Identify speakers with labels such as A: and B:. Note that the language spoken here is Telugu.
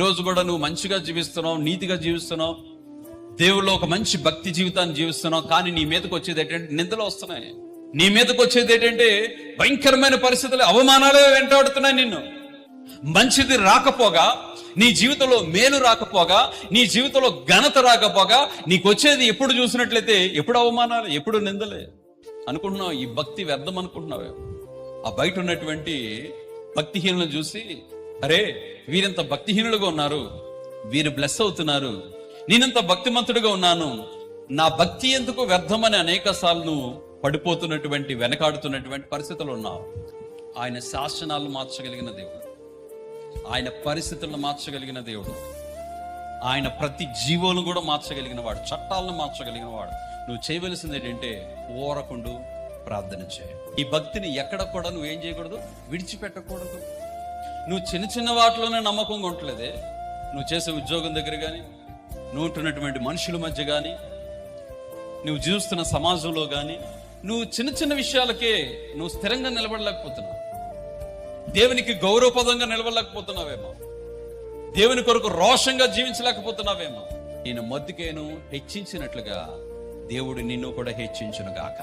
A: రోజు కూడా నువ్వు మంచిగా జీవిస్తున్నావు, నీతిగా జీవిస్తున్నావు, దేవుళ్ళు ఒక మంచి భక్తి జీవితాన్ని జీవిస్తున్నావు, కానీ నీ మీదకి వచ్చేది ఏంటంటే నిందలు వస్తున్నాయి. నీ మీదకి వచ్చేది ఏంటంటే భయంకరమైన పరిస్థితులు, అవమానాలే వెంటాడుతున్నాయి నిన్ను. మంచిది రాకపోగా, నీ జీవితంలో మేలు రాకపోగా, నీ జీవితంలో ఘనత రాకపోగా, నీకు వచ్చేది ఎప్పుడు చూసినట్లయితే ఎప్పుడు అవమానాలు, ఎప్పుడు నిందలే అనుకుంటున్నావు. ఈ భక్తి వ్యర్థం అనుకుంటున్నావు. ఆ బయట ఉన్నటువంటి భక్తిహీనులను చూసి, అరే వీరింత భక్తిహీనులుగా ఉన్నారు, వీరు బ్లెస్ అవుతున్నారు, నేనంత భక్తిమంతుడిగా ఉన్నాను, నా భక్తి ఎందుకు వ్యర్థమని అనేక సార్లు పడిపోతున్నటువంటి, వెనకాడుతున్నటువంటి పరిస్థితులు ఉన్నావు. ఆయన శాసనాలు మార్చగలిగిన దేవుడు, ఆయన పరిస్థితులను మార్చగలిగిన దేవుడు, ఆయన ప్రతి జీవులను కూడా మార్చగలిగిన వాడు, చట్టాలను మార్చగలిగిన వాడు. నువ్వు చేయవలసింది ఏంటంటే ఓరకుండు ప్రార్థన చేయ. ఈ భక్తిని ఎక్కడ కూడా నువ్వు ఏం చేయకూడదు, విడిచిపెట్టకూడదు. నువ్వు చిన్న చిన్న వాటిలోనే నమ్మకంగా ఉండలేదే, నువ్వు చేసే ఉద్యోగం దగ్గర కానీ, నువ్వు ఉంటున్నటువంటి మనుషుల మధ్య కానీ, నువ్వు జీవిస్తున్న సమాజంలో కానీ, నువ్వు చిన్న చిన్న విషయాలకే నువ్వు స్థిరంగా నిలబడలేకపోతున్నావు. దేవునికి గౌరవపదంగా నిలబడలేకపోతున్నావేమో, దేవుని కొరకు రోషంగా జీవించలేకపోతున్నావేమో. నేను మొద్దుకేను హెచ్చించినట్లుగా దేవుడు నిన్ను కూడా హెచ్చించును గాక.